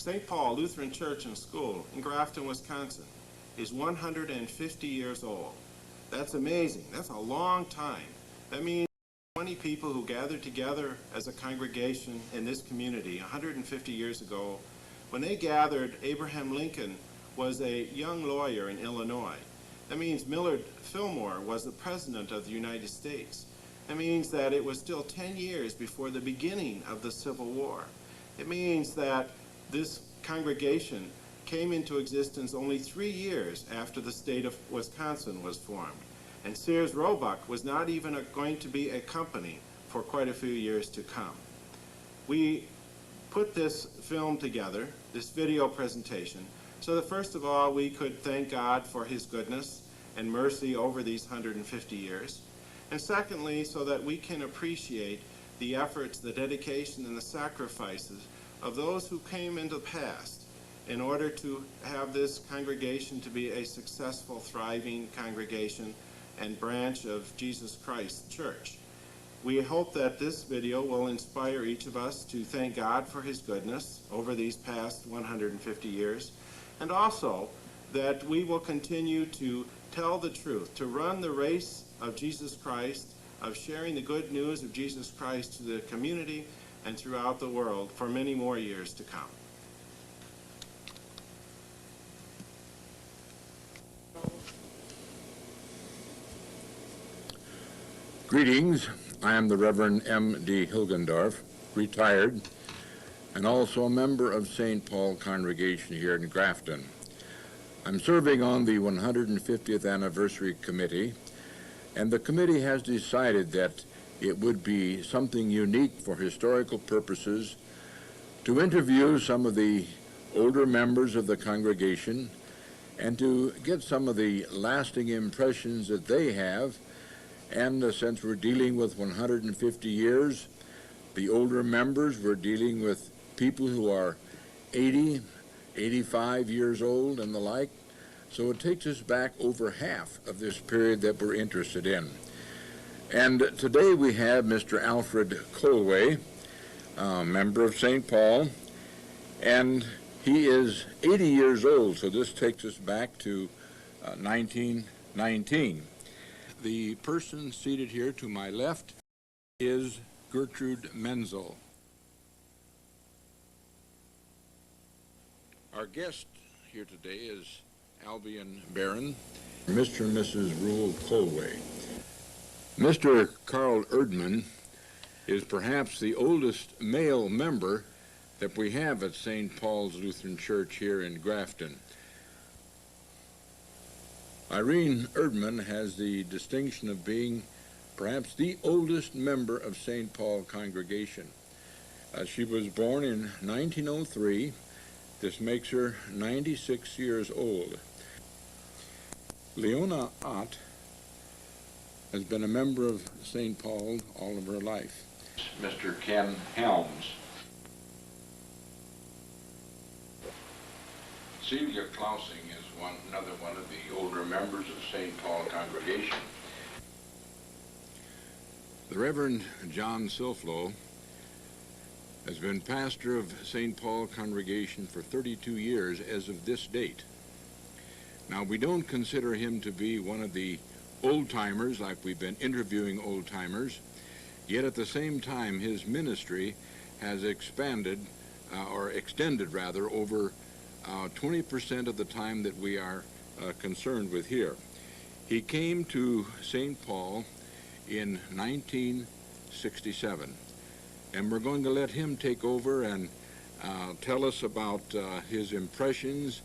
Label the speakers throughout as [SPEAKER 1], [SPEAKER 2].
[SPEAKER 1] St. Paul Lutheran Church and School in Grafton, Wisconsin is 150 years old. That's amazing. That's a long time. That means 20 people who gathered together as a congregation in this community 150 years ago. When they gathered, Abraham Lincoln was a young lawyer in Illinois. That means Millard Fillmore was the President of the United States. That means that it was still 10 years before the beginning of the Civil War. It means that this congregation came into existence only 3 years after the state of Wisconsin was formed. And Sears Roebuck was not even going to be a company for quite a few years to come. We put this film together, this video presentation, so that first of all we could thank God for his goodness and mercy over these 150 years. And secondly, so that we can appreciate the efforts, the dedication, and the sacrifices of those who came into the past in order to have this congregation to be a successful, thriving congregation and branch of Jesus Christ Church. We hope that this video will inspire each of us to thank God for his goodness over these past 150 years, and also that we will continue to tell the truth, to run the race of Jesus Christ, of sharing the good news of Jesus Christ to the community and throughout the world for many more years to come.
[SPEAKER 2] Greetings. I am the Reverend M.D. Hilgendorf, retired, and also a member of St. Paul congregation here in Grafton. I'm serving on the 150th Anniversary Committee, and the committee has decided that it would be something unique for historical purposes to interview some of the older members of the congregation and to get some of the lasting impressions that they have. And since we're dealing with 150 years, the older members, we're dealing with people who are 80, 85 years old and the like. So it takes us back over half of this period that we're interested in. And today we have Mr. Alfred Colway, member of St. Paul, and he is 80 years old, so this takes us back to 1919. The person seated here to my left is Gertrude Menzel. Our guest here today is Albion Barron, Mr. and Mrs. Rule Colway. Mr. Carl Erdman is perhaps the oldest male member that we have at St. Paul's Lutheran Church here in Grafton. Irene Erdman has the distinction of being perhaps the oldest member of St. Paul congregation. She was born in 1903. This makes her 96 years old. Leona Ott has been a member of St. Paul all of her life. Mr. Ken Helms. Celia Klausing is another one of the older members of St. Paul congregation. The Reverend John Silflow has been pastor of St. Paul congregation for 32 years as of this date. Now, we don't consider him to be one of the old-timers like we've been interviewing old-timers, yet at the same time his ministry has expanded, or extended rather, over 20% of the time that we are concerned with here. He came to St. Paul in 1967, and we're going to let him take over and tell us about his impressions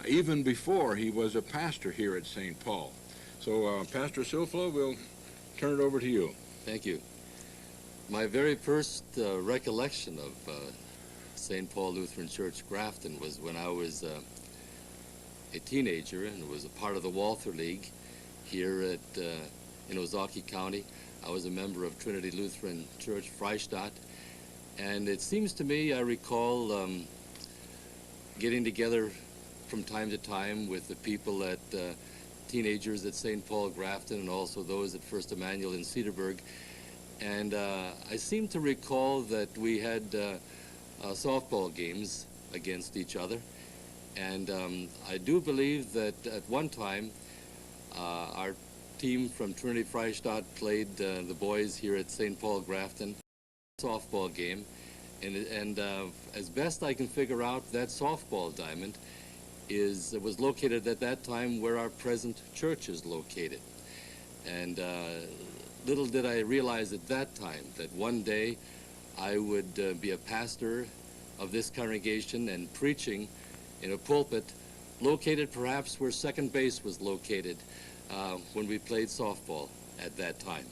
[SPEAKER 2] even before he was a pastor here at St. Paul. So, Pastor Silflow, we'll turn it over to you.
[SPEAKER 3] Thank you. My very first recollection of St. Paul Lutheran Church Grafton was when I was a teenager and was a part of the Walther League here in Ozaukee County. I was a member of Trinity Lutheran Church Freistadt, and it seems to me I recall getting together from time to time with the people at teenagers at St. Paul Grafton and also those at First Emmanuel in Cedarburg, and I seem to recall that we had softball games against each other. And I do believe that at one time our team from Trinity Freistadt played the boys here at St. Paul Grafton softball game. And as best I can figure out, that softball diamond was located at that time where our present church is located. And little did I realize at that time that one day I would be a pastor of this congregation and preaching in a pulpit located perhaps where second base was located when we played softball at that time.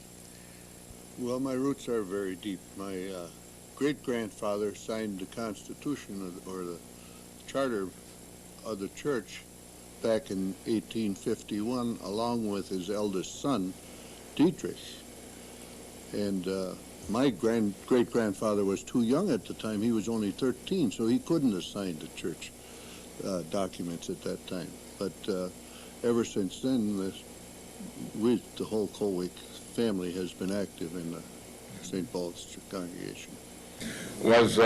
[SPEAKER 4] Well, my roots are very deep. My great-grandfather signed the Constitution or the Charter of the church back in 1851 along with his eldest son, Dietrich. And my great-grandfather was too young at the time. He was only 13, so he couldn't have signed the church documents at that time. But ever since then, the whole Colwick family has been active in the St. Paul's congregation.
[SPEAKER 2] Was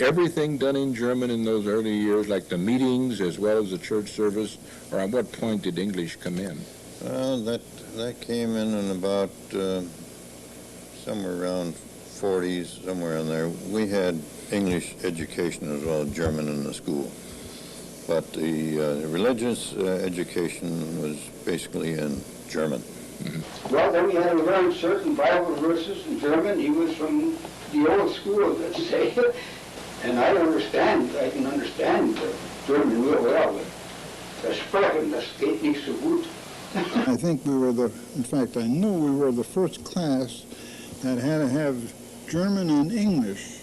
[SPEAKER 2] everything done in German in those early years, like the meetings as well as the church service, or at what point did English come in?
[SPEAKER 5] That came in about somewhere around 40s, somewhere in there. We had English education as well as German in the school. But the religious education was basically in German.
[SPEAKER 6] Mm-hmm. Well, then we had to learn certain Bible verses in German. He was from the old school, let's say. And I can understand German real well, but das Sprechen, das geht nicht so gut.
[SPEAKER 7] I think in fact, I know we were the first class that had to have German and English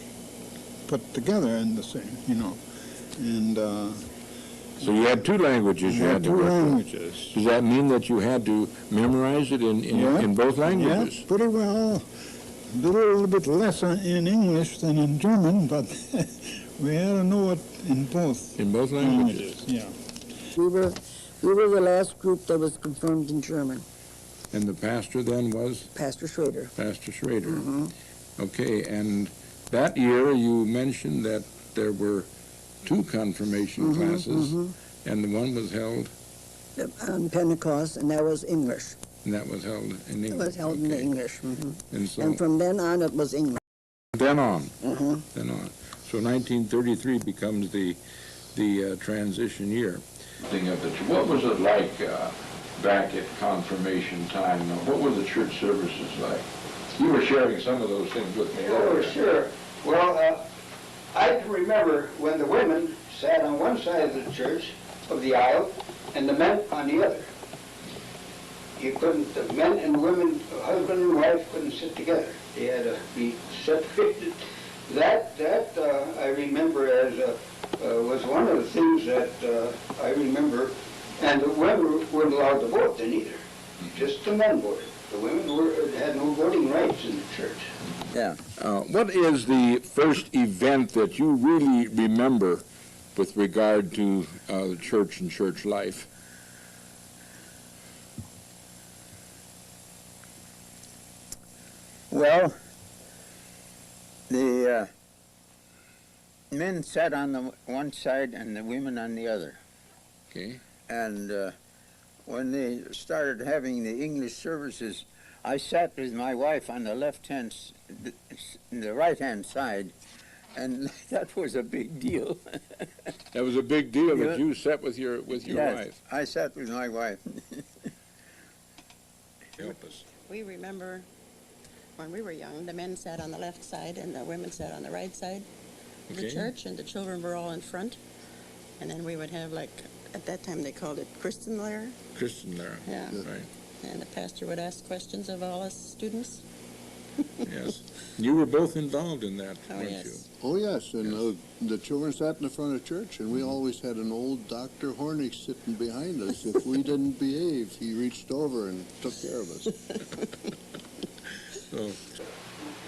[SPEAKER 7] put together in the same, And
[SPEAKER 2] so you had two languages you had to
[SPEAKER 7] two
[SPEAKER 2] work with.
[SPEAKER 7] languages.
[SPEAKER 2] Does that mean that you had to memorize it in both languages?
[SPEAKER 7] Yeah, pretty well. A little bit less in English than in German, but we had to know it in both.
[SPEAKER 2] In both languages?
[SPEAKER 7] Yeah.
[SPEAKER 8] We were the last group that was confirmed in German.
[SPEAKER 2] And the pastor then was?
[SPEAKER 8] Pastor Schrader.
[SPEAKER 2] Pastor Schrader.
[SPEAKER 8] Mm-hmm.
[SPEAKER 2] Okay, and that year you mentioned that there were two confirmation classes, and the one was held?
[SPEAKER 8] On Pentecost, and that was English.
[SPEAKER 2] And that was held in English?
[SPEAKER 8] It was held in English.
[SPEAKER 2] And
[SPEAKER 8] from then on, it was English.
[SPEAKER 2] Then on? Then on. So 1933 becomes the transition year. What was it like back at confirmation time? What were the church services like? You were sharing some of those things with me.
[SPEAKER 6] Oh, sure. Well, I can remember when the women sat on one side of the church, of the aisle, and the men on the other. The men and the women, husband and wife, couldn't sit together. They had to be separated. That I remember as was one of the things that I remember. And the women weren't allowed to vote then either. Just the men voted. The women had no voting rights in the church.
[SPEAKER 8] Yeah.
[SPEAKER 2] What is the first event that you really remember with regard to the church and church life?
[SPEAKER 9] Well, the men sat on the one side and the women on the other.
[SPEAKER 2] Okay.
[SPEAKER 9] And when they started having the English services, I sat with my wife on the the right-hand side, and that was a big deal.
[SPEAKER 2] That was a big deal that you sat with your
[SPEAKER 9] Yes,
[SPEAKER 2] wife.
[SPEAKER 9] I sat with my wife.
[SPEAKER 2] Help us.
[SPEAKER 10] We remember when we were young, the men sat on the left side and the women sat on the right side of the church, and the children were all in front. And then we would have, like, at that time they called it Christenlehre.
[SPEAKER 2] Christenlehre.
[SPEAKER 10] Yeah.
[SPEAKER 2] Right.
[SPEAKER 10] And the pastor would ask questions of all us students.
[SPEAKER 2] Yes. You were both involved in that,
[SPEAKER 10] Oh,
[SPEAKER 2] weren't
[SPEAKER 10] yes.
[SPEAKER 2] you?
[SPEAKER 4] Oh, yes, and the children sat in the front of church, and we always had an old Dr. Hornick sitting behind us. If we didn't behave, he reached over and took care of us.
[SPEAKER 2] So,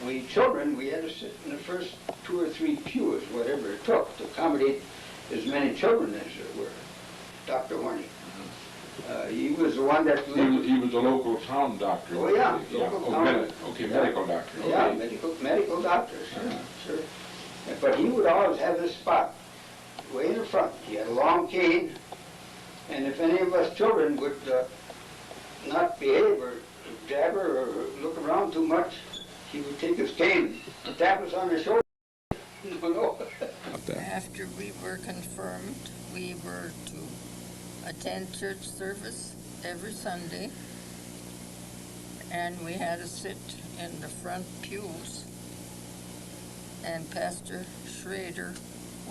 [SPEAKER 6] We children, we had to sit in the first 2 or 3 pews, whatever it took, to accommodate as many children as there were. Dr. Hornick. He was the one that lived.
[SPEAKER 2] he was a local town doctor.
[SPEAKER 6] Oh, yeah, local town.
[SPEAKER 2] Medical doctor.
[SPEAKER 6] Yeah, medical doctor, sure. But he would always have this spot way in the front. He had a long cane, and if any of us children would not behave or jabber or look around too much, he would take his cane and tap us on the shoulder. No.
[SPEAKER 11] After we were confirmed, we were to attend church service every Sunday, and we had to sit in the front pews, and Pastor Schrader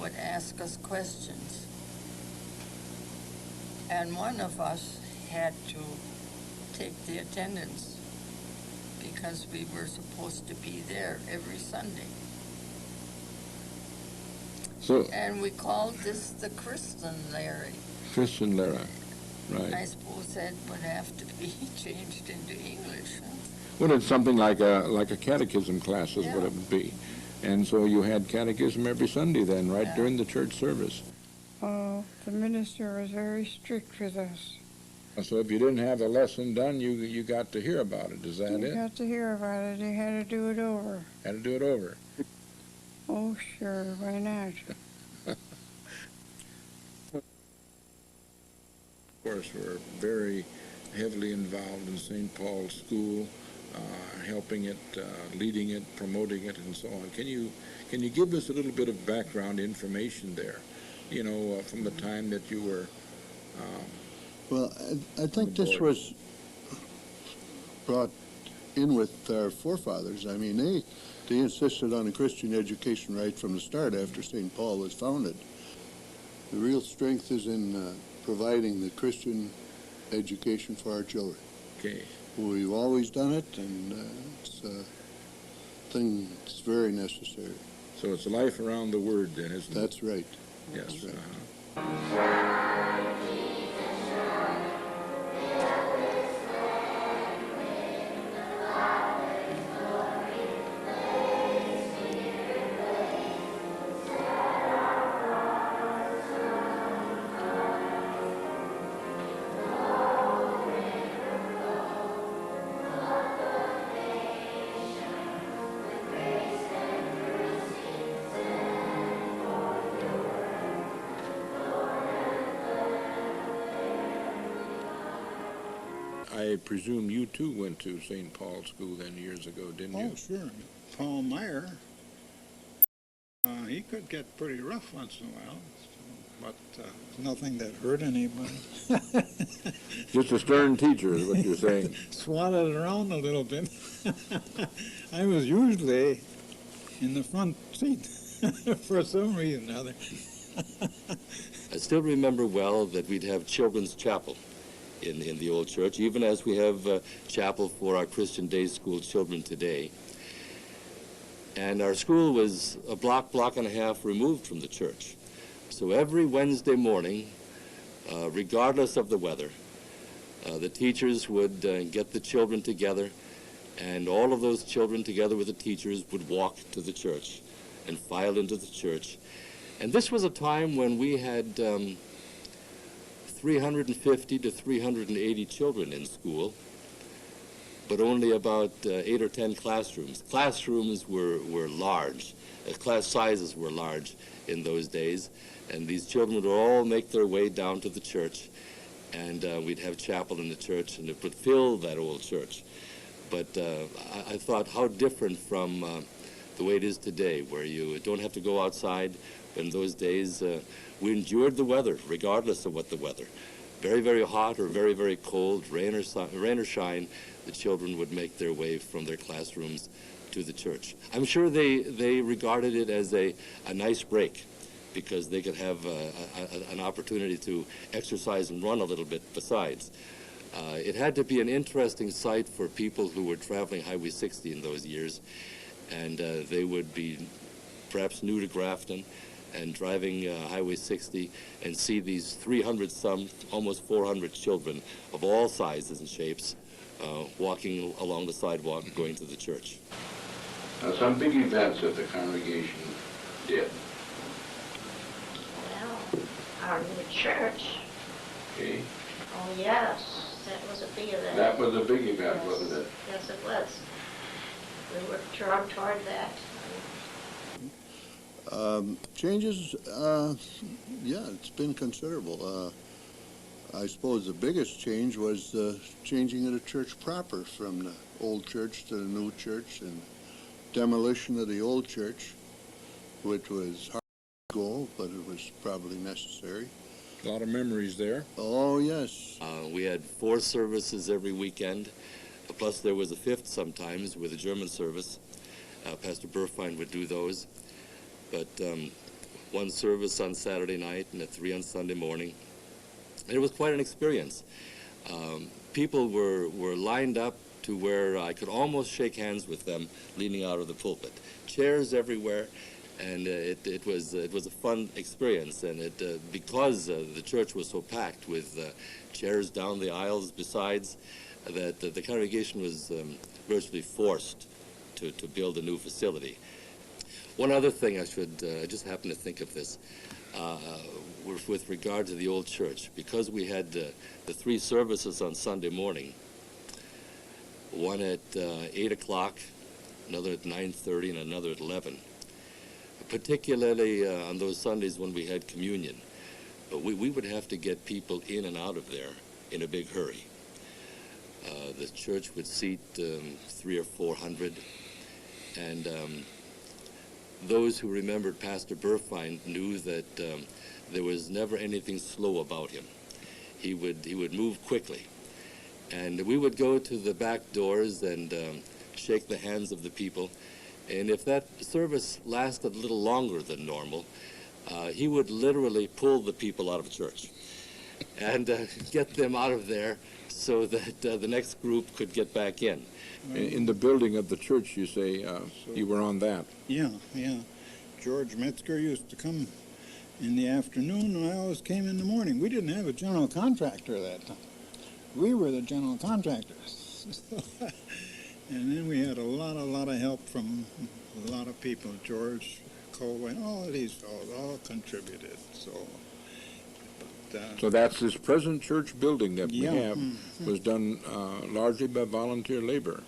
[SPEAKER 11] would ask us questions. And one of us had to take the attendance because we were supposed to be there every Sunday.
[SPEAKER 2] So,
[SPEAKER 11] And we called this the Christian Larry.
[SPEAKER 2] Christian Lara,
[SPEAKER 11] I
[SPEAKER 2] right.
[SPEAKER 11] suppose that would have to be changed into English. Huh?
[SPEAKER 2] Well, it's something like a catechism class is what
[SPEAKER 11] Yeah.
[SPEAKER 2] it would be. And so you had catechism every Sunday then, right,
[SPEAKER 11] Yeah.
[SPEAKER 2] during the church service.
[SPEAKER 12] Oh, the minister was very strict with us.
[SPEAKER 2] So if you didn't have the lesson done, you got to hear about it. Is that
[SPEAKER 12] You
[SPEAKER 2] it?
[SPEAKER 12] got to hear about it. You had to do it over.
[SPEAKER 2] Had to do it over.
[SPEAKER 12] Oh, sure. Why not?
[SPEAKER 2] Of course, we're very heavily involved in St. Paul's School, helping it, leading it, promoting it, and so on. Can you give us a little bit of background information there? You know, from the time that you were.
[SPEAKER 4] Well, I think this was brought in with our forefathers. I mean, they insisted on a Christian education right from the start after St. Paul was founded. The real strength is in providing the Christian education for our children.
[SPEAKER 2] Okay.
[SPEAKER 4] We've always done it, and it's a thing that's very necessary.
[SPEAKER 2] So it's life around the Word, then, isn't it?
[SPEAKER 4] That's right.
[SPEAKER 2] Yes.
[SPEAKER 4] That's right.
[SPEAKER 2] I presume you too went to St. Paul's School then years ago, didn't you?
[SPEAKER 7] Oh, sure. Paul Meyer, he could get pretty rough once in a while, but nothing that hurt anybody.
[SPEAKER 2] Just a stern teacher is what you're saying.
[SPEAKER 7] Swatted around a little bit. I was usually in the front seat for some reason or other.
[SPEAKER 3] I still remember well that we'd have children's chapel in the old church, even as we have chapel for our Christian day school children today. And our school was a block and a half removed from the church. So every Wednesday morning, regardless of the weather, the teachers would get the children together, and all of those children together with the teachers would walk to the church and file into the church. And this was a time when we had 350 to 380 children in school, but only about 8 or 10 classrooms. Classrooms were large. Class sizes were large in those days, and these children would all make their way down to the church, and we'd have chapel in the church, and it would fill that old church. But I thought how different from the way it is today, where you don't have to go outside. In those days, we endured the weather, regardless of what the weather. Very, very hot or very, very cold, rain or shine, the children would make their way from their classrooms to the church. I'm sure they regarded it as a nice break, because they could have an opportunity to exercise and run a little bit besides. It had to be an interesting sight for people who were traveling Highway 60 in those years, and they would be perhaps new to Grafton and driving Highway 60 and see these 300-some, almost 400 children of all sizes and shapes walking along the sidewalk going to the church.
[SPEAKER 2] Now, some big events that the congregation did.
[SPEAKER 13] Well, our new church.
[SPEAKER 2] Okay.
[SPEAKER 13] Oh, yes, that was a big event.
[SPEAKER 2] That was a big event,
[SPEAKER 13] Yes.
[SPEAKER 2] wasn't it?
[SPEAKER 13] Yes, it was. We worked hard toward that.
[SPEAKER 4] Changes, yeah, it's been considerable. I suppose the biggest change was the changing of the church proper from the old church to the new church and demolition of the old church, which was hard to go, but it was probably necessary.
[SPEAKER 2] A lot of memories there.
[SPEAKER 4] Oh, yes.
[SPEAKER 3] We had 4 services every weekend, plus there was a 5th sometimes with a German service. Pastor Burfine would do those. But 1 service on Saturday night and 3 on Sunday morning. And it was quite an experience. People were lined up to where I could almost shake hands with them leaning out of the pulpit. Chairs everywhere, and it was a fun experience. And because the church was so packed with chairs down the aisles besides, that the congregation was virtually forced to build a new facility. One other thing I just happened to think of this, with regard to the old church, because we had the 3 services on Sunday morning, one at 8 o'clock, another at 9:30, and another at 11. Particularly on those Sundays when we had communion, we would have to get people in and out of there in a big hurry. The church would seat 300 or 400, and those who remembered Pastor Burfine knew that there was never anything slow about him. He would move quickly, and we would go to the back doors and shake the hands of the people. And if that service lasted a little longer than normal, he would literally pull the people out of church and get them out of there so that the next group could get back in.
[SPEAKER 2] In the building of the church, you say you were on that.
[SPEAKER 7] Yeah. George Metzger used to come in the afternoon, and I always came in the morning. We didn't have a general contractor that time. We were the general contractors. And then we had a lot of help from a lot of people. George, Colwyn, all of these fellows all contributed.
[SPEAKER 2] So that's this present church building that we have was done largely by volunteer labor.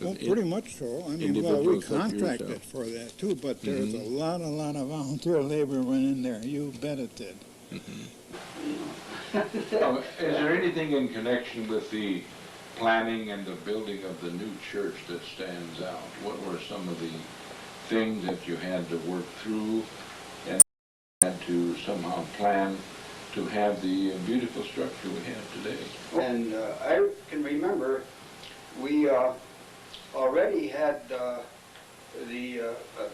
[SPEAKER 7] Well, pretty much so. I mean, well, we contracted for that too, but there's a lot of volunteer labor went in there. You bet it did.
[SPEAKER 2] Is there anything in connection with the planning and the building of the new church that stands out? What were some of the things that you had to work through and had to somehow plan to have the beautiful structure we have today?
[SPEAKER 6] And I can remember we already had the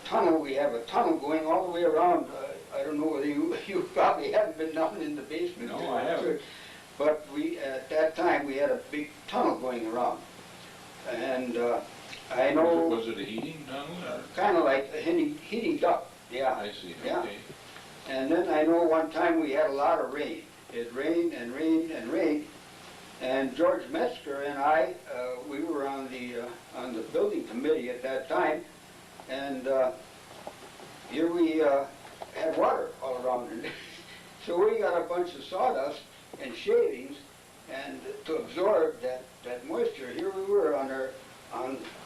[SPEAKER 6] tunnel. We have a tunnel going all the way around. I don't know whether you probably haven't been down in the basement.
[SPEAKER 2] No, I haven't.
[SPEAKER 6] But at that time we had a big tunnel going around, and I know.
[SPEAKER 2] Was it a heating tunnel?
[SPEAKER 6] Kind of like a heating duct. Yeah.
[SPEAKER 2] I see.
[SPEAKER 6] Yeah.
[SPEAKER 2] Okay.
[SPEAKER 6] And then I know one time we had a lot of rain. It rained and rained and rained, and George Metzger and I, we were on the building committee at that time, and here we had water all around it. So we got a bunch of sawdust and shavings, and to absorb that moisture, here we were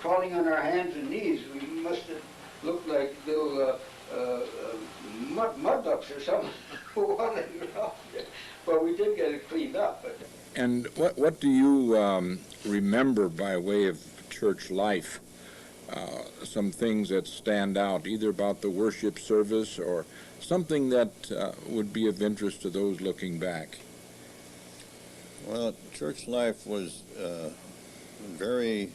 [SPEAKER 6] crawling on our hands and knees. We must have looked like little mud ducks or something. But we did get it cleaned up. But.
[SPEAKER 2] And what do you remember by way of church life? Some things that stand out, either about the worship service or something that would be of interest to those looking back?
[SPEAKER 5] Well, church life was very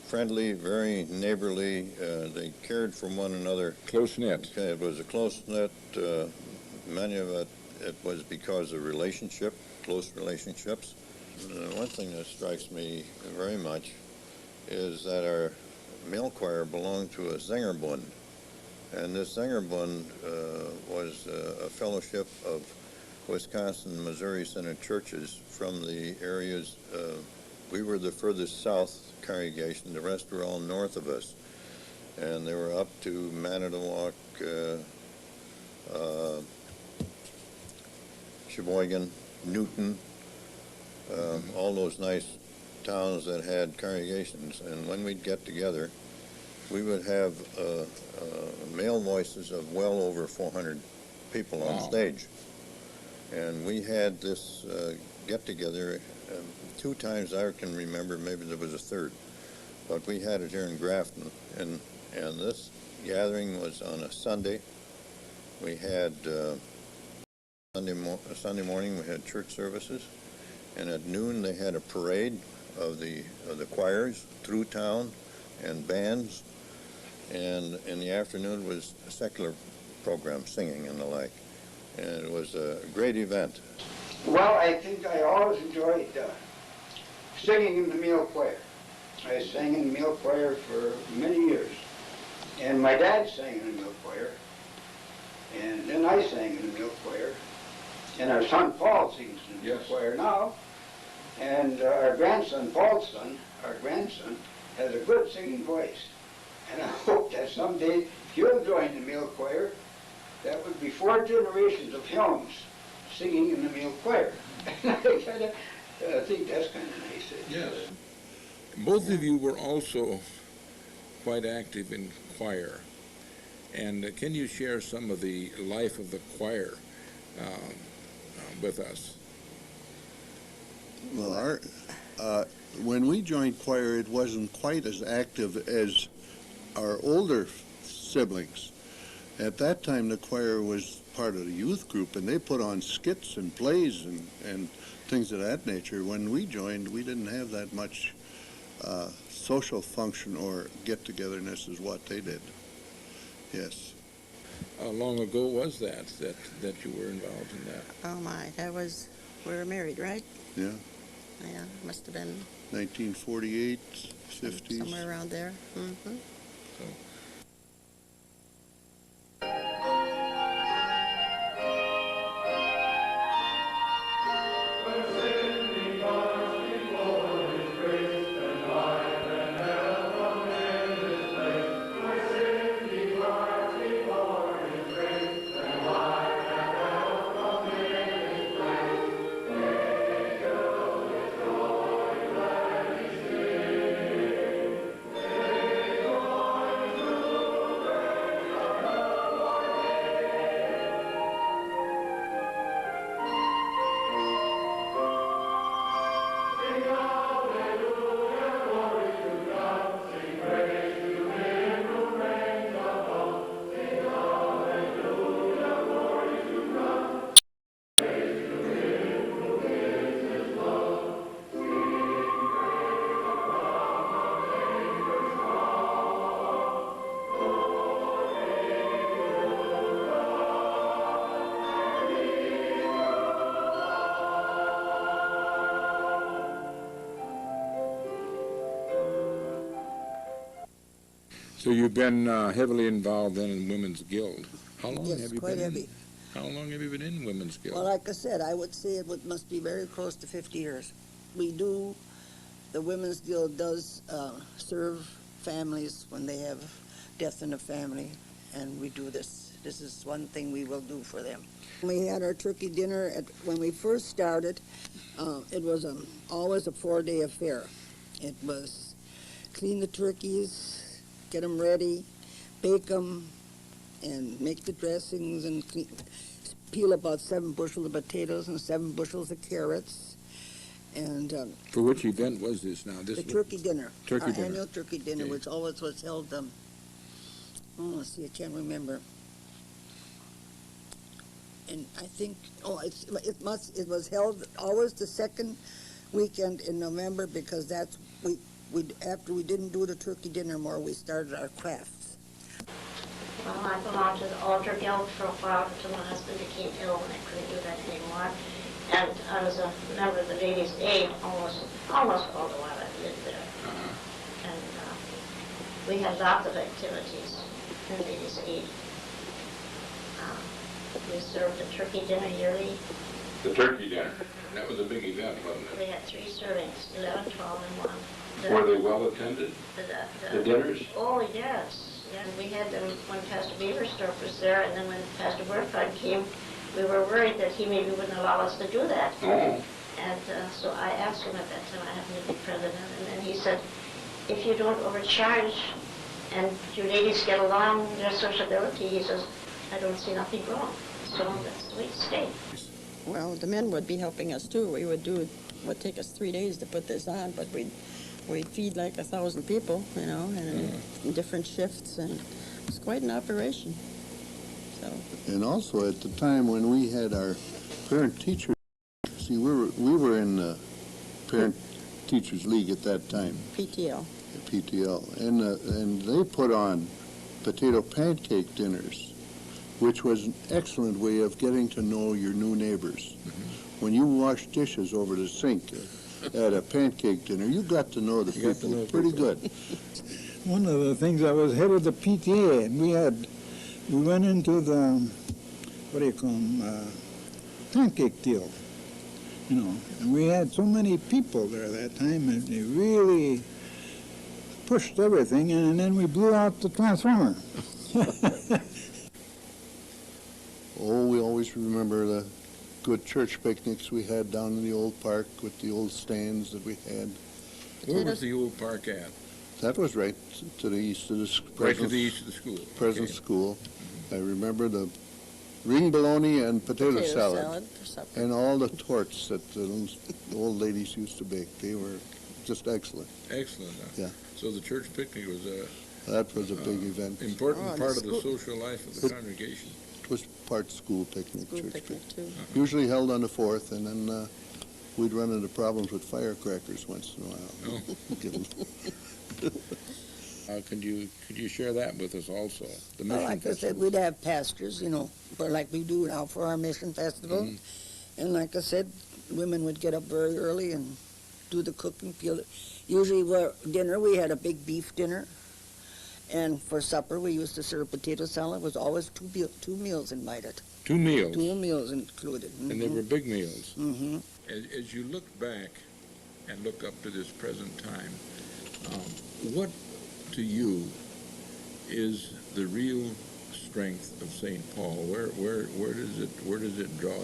[SPEAKER 5] friendly, very neighborly. They cared for one another.
[SPEAKER 2] Close-knit.
[SPEAKER 5] It was a close-knit. Many of it was because of relationship, close relationships. One thing that strikes me very much is that our male choir belonged to a Sängerbund. And this Sängerbund was a fellowship of Wisconsin, Missouri Synod churches from the areas. We were the furthest south congregation. The rest were all north of us. And they were up to Manitowoc, Sheboygan, Newton, all those nice towns that had congregations. And when we'd get together, we would have male voices of well over 400 people on stage. And we had this get-together 2 times I can remember, maybe there was a third. But we had it here in Grafton, and this gathering was on a Sunday. We had Sunday morning we had church services, and at noon they had a parade of the choirs through town and bands, and in the afternoon was a secular program, singing and the like, and it was a great event.
[SPEAKER 6] Well, I think I always enjoyed singing in the male choir. I sang in the male choir for many years, and my dad sang in the male choir, and then I sang in the male choir, and our son Paul sings in the male choir now, and our grandson, Paul's son, our grandson, has a good singing voice, and I hope that someday he'll join the male choir. That would be 4 generations of Helms singing in the male choir. And I think that's kind of nice.
[SPEAKER 2] Yes. Both of you were also quite active in choir. And can you share some of the life of the choir with us?
[SPEAKER 4] Well, when we joined choir, it wasn't quite as active as our older siblings. At that time, the choir was part of the youth group, and they put on skits and plays and things of that nature. When we joined, we didn't have that much social function or get-togetherness as what they did. Yes.
[SPEAKER 2] How long ago was that you were involved in that?
[SPEAKER 10] Oh my, we were married, right?
[SPEAKER 4] Yeah.
[SPEAKER 10] Yeah, must have been
[SPEAKER 4] 1948, 50s.
[SPEAKER 10] somewhere around there. Mm-hmm.
[SPEAKER 2] So. So you've been heavily involved then in Women's Guild. How long
[SPEAKER 8] Yes,
[SPEAKER 2] have you
[SPEAKER 8] quite
[SPEAKER 2] been?
[SPEAKER 8] Heavy.
[SPEAKER 2] How long have you been in Women's Guild?
[SPEAKER 8] Well, like I said, I would say it must be very close to 50 years. The Women's Guild does serve families when they have death in the family, and we do this. This is one thing we will do for them. We had our turkey dinner when we first started. It was always a 4-day affair. It was clean the turkeys, get them ready, bake them, and make the dressings, and peel about 7 bushels of potatoes and 7 bushels of carrots. And
[SPEAKER 2] For which event was this now?
[SPEAKER 8] the turkey dinner.
[SPEAKER 2] Turkey
[SPEAKER 8] Our
[SPEAKER 2] dinner.
[SPEAKER 8] annual turkey dinner,
[SPEAKER 2] Okay.
[SPEAKER 8] which always was held, let's see, I can't remember. And I think, it was held always the second weekend in November, because after we didn't do the turkey dinner more, we started our crafts.
[SPEAKER 13] Well, I belonged to the Altar Guild for a while until my husband became ill and I couldn't do that anymore. And I was a member of the Ladies' Aid almost all the while I lived there. And we had lots of activities in Ladies' Aid. We served a turkey dinner yearly.
[SPEAKER 2] The turkey dinner. That was a big event, wasn't
[SPEAKER 13] We had 3 servings, 11, 12, and 1.
[SPEAKER 2] Were they well attended? The dinners?
[SPEAKER 13] Oh, yes. Yeah, we had them when Pastor Beaverstorff was there, and then when Pastor Burkhardt came, we were worried that he maybe wouldn't allow us to do that.
[SPEAKER 2] Oh.
[SPEAKER 13] And so I asked him at that time, I happened to be president, and then he said, if you don't overcharge and you ladies get along, their sociability, he says, I don't see nothing wrong. So that's the way it stayed.
[SPEAKER 10] Well, the men would be helping us too. We would do it, would take us 3 days to put this on, but we'd feed like 1,000 people, you know, and in different shifts, and it's quite an operation. So.
[SPEAKER 4] And also at the time when we had our parent-teacher, see, we were in the Parent-Teachers League at that time.
[SPEAKER 10] PTL.
[SPEAKER 4] PTL, and they put on potato pancake dinners, which was an excellent way of getting to know your new neighbors. When you wash dishes over the sink at a pancake dinner, you got to know the people pretty good.
[SPEAKER 7] One of the things, I was head of the PTA, and we went into the, what do you call them, pancake deal, you know, and we had so many people there that time, and they really pushed everything, and then we blew out the transformer.
[SPEAKER 4] Oh, we always remember the good church picnics we had down in the old park with the old stands that we had.
[SPEAKER 2] Where was the old park at?
[SPEAKER 4] That was right to the east of the present,
[SPEAKER 2] Right to the east of the school.
[SPEAKER 4] Present school. I remember the ring bologna and potato salad
[SPEAKER 10] for supper.
[SPEAKER 4] and all the torts that the old ladies used to bake. They were just excellent.
[SPEAKER 2] Excellent. Huh?
[SPEAKER 4] Yeah.
[SPEAKER 2] So the church picnic was
[SPEAKER 4] That was a big event.
[SPEAKER 2] important part of the social life of the congregation.
[SPEAKER 4] It was part school picnic,
[SPEAKER 10] School
[SPEAKER 4] church
[SPEAKER 10] picnic, too.
[SPEAKER 4] Usually held on the 4th, and then we'd run into problems with firecrackers once in a while.
[SPEAKER 2] Oh. Could you share that with us also? The
[SPEAKER 8] Well,
[SPEAKER 2] mission
[SPEAKER 8] like I said,
[SPEAKER 2] festival.
[SPEAKER 8] we'd have pastors, you know, like we do now for our mission festival. And like I said, women would get up very early and do the cooking. Usually for dinner, we had a big beef dinner. And for supper, we used to serve potato salad. It was always two meals invited.
[SPEAKER 2] 2 meals.
[SPEAKER 8] 2 meals included.
[SPEAKER 2] And they were big meals.
[SPEAKER 8] Mm-hmm.
[SPEAKER 2] As you look back and look up to this present time, what to you is the real strength of St. Paul? Where does it draw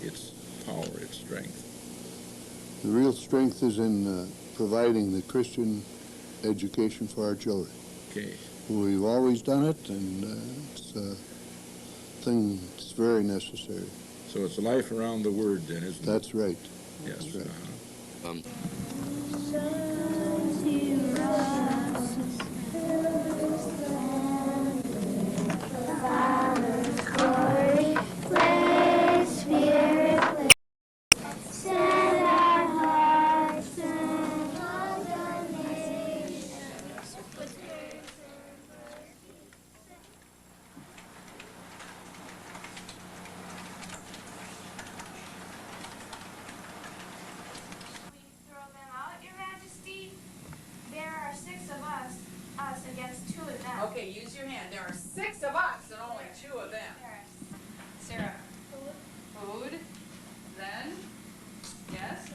[SPEAKER 2] its power, its strength?
[SPEAKER 4] The real strength is in providing the Christian education for our children.
[SPEAKER 2] Okay.
[SPEAKER 4] We've always done it, and it's a thing that's very necessary.
[SPEAKER 2] So it's life around the Word, then, isn't it?
[SPEAKER 4] That's right.
[SPEAKER 2] Yes.
[SPEAKER 4] That's right.
[SPEAKER 14] Okay, use your hand. There are 6 of us and only 2 of them. Sarah. Food. Then. Yes.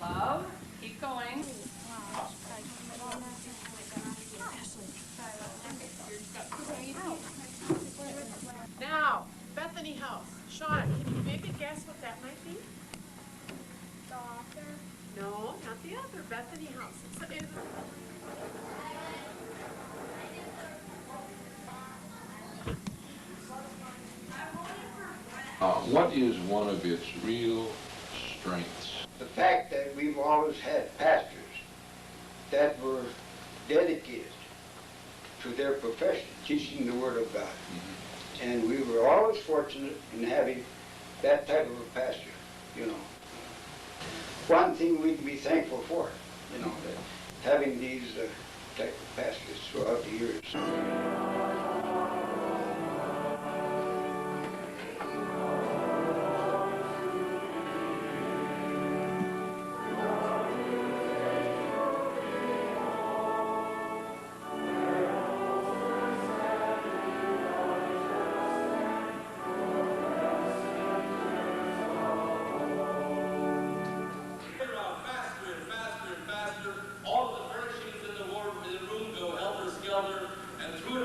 [SPEAKER 14] Love. Keep going. Now, Bethany House. Shauna, can you make a guess what that might be? The author? No, not the author. Bethany House.
[SPEAKER 2] What is one of its real strengths?
[SPEAKER 6] The fact that we've always had pastors that were dedicated to their profession, teaching the Word of God. And we were always fortunate in having that type of a pastor, you know. One thing we'd be thankful for, you know, that having these type of pastors throughout the years.
[SPEAKER 15] All the furnishings in the room go helter-skelter, and through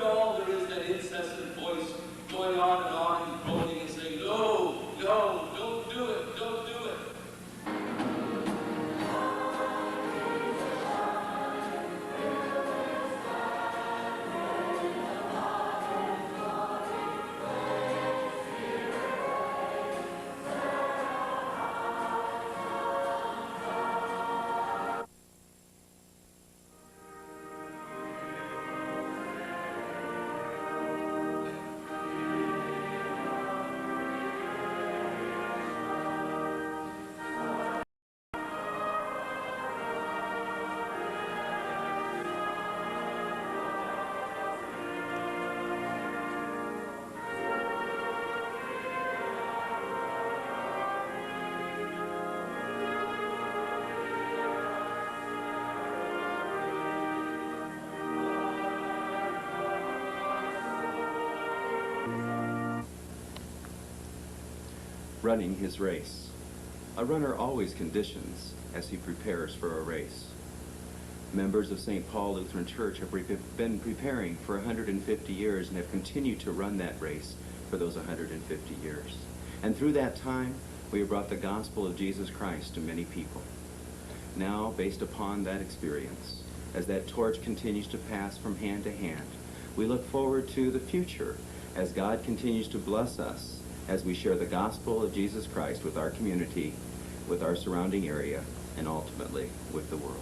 [SPEAKER 15] running his race. A runner always conditions as he prepares for a race. Members of St. Paul Lutheran Church have been preparing for 150 years and have continued to run that race for those 150 years. And through that time, we have brought the gospel of Jesus Christ to many people. Now, based upon that experience, as that torch continues to pass from hand to hand, we look forward to the future as God continues to bless us as we share the gospel of Jesus Christ with our community, with our surrounding area, and ultimately with the world.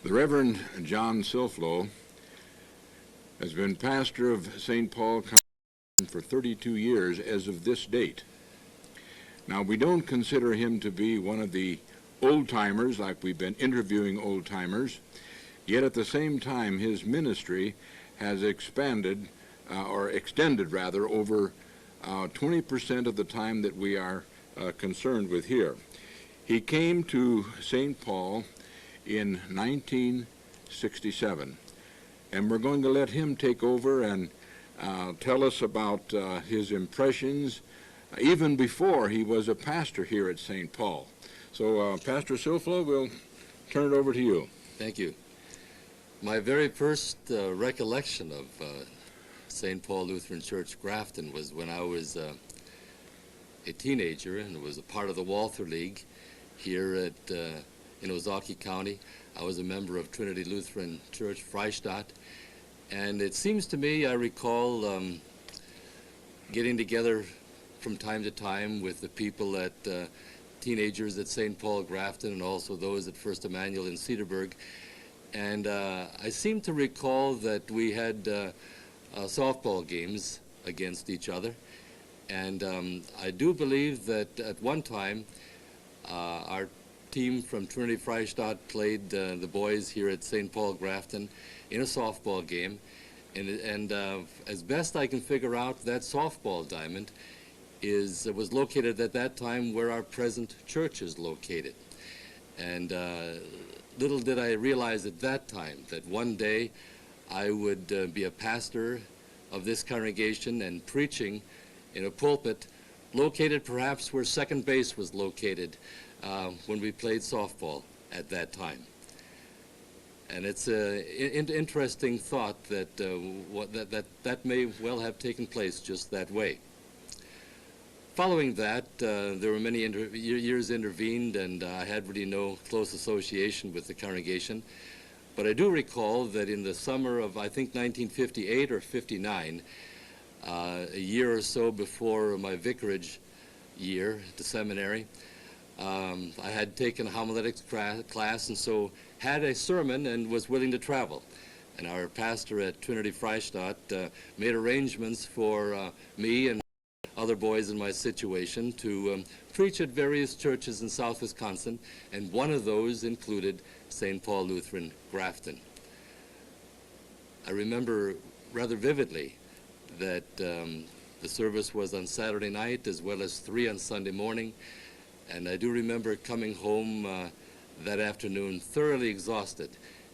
[SPEAKER 2] The Reverend John Silflow has been pastor of St. Paul for 32 years as of this date. Now, we don't consider him to be one of the old-timers, like we've been interviewing old-timers, yet at the same time his ministry has expanded, or extended rather, over 20% of the time that we are concerned with here. He came to St. Paul in 1967, and we're going to let him take over and tell us about his impressions even before he was a pastor here at St. Paul. So, Pastor Silflow, we'll turn it over to you.
[SPEAKER 3] Thank you. My very first recollection of St. Paul Lutheran Church, Grafton, was when I was a teenager and was a part of the Walther League here at in Ozaukee County. I was a member of Trinity Lutheran Church, Freistadt, and it seems to me I recall getting together from time to time with the people at teenagers at St. Paul Grafton and also those at First Emmanuel in Cedarburg, and I seem to recall that we had softball games against each other, and I do believe that at one time our team from Trinity Freistadt played the boys here at St. Paul Grafton in a softball game, and as best I can figure out, that softball diamond was located at that time where our present church is located. And little did I realize at that time that one day I would be a pastor of this congregation and preaching in a pulpit located perhaps where second base was located when we played softball at that time. And it's an interesting thought that that may well have taken place just that way. Following that, there were many years intervened, and I had really no close association with the congregation. But I do recall that in the summer of, I think, 1958 or 59, a year or so before my vicarage year at the seminary, I had taken a homiletics class, and so had a sermon and was willing to travel. And our pastor at Trinity Freistadt made arrangements for me and other boys in my situation to preach at various churches in South Wisconsin, and one of those included St. Paul Lutheran Grafton. I remember rather vividly that the service was on Saturday night as well as 3 on Sunday morning. And I do remember coming home that afternoon thoroughly exhausted,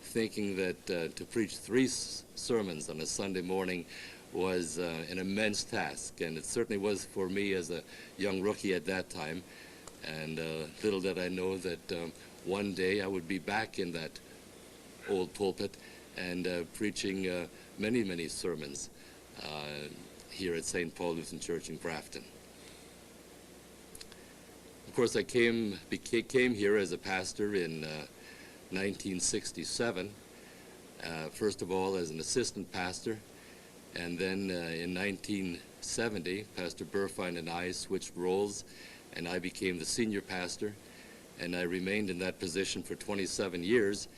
[SPEAKER 3] thinking that to preach 3 sermons on a Sunday morning was an immense task, and it certainly was for me as a young rookie at that time. And little did I know that one day I would be back in that old pulpit and preaching many, many sermons here at St. Paul Lutheran Church in Grafton. Of course, I came here as a pastor in 1967, first of all as an assistant pastor, and then in 1970, Pastor Burfine and I switched roles, and I became the senior pastor, and I remained in that position for 27 years,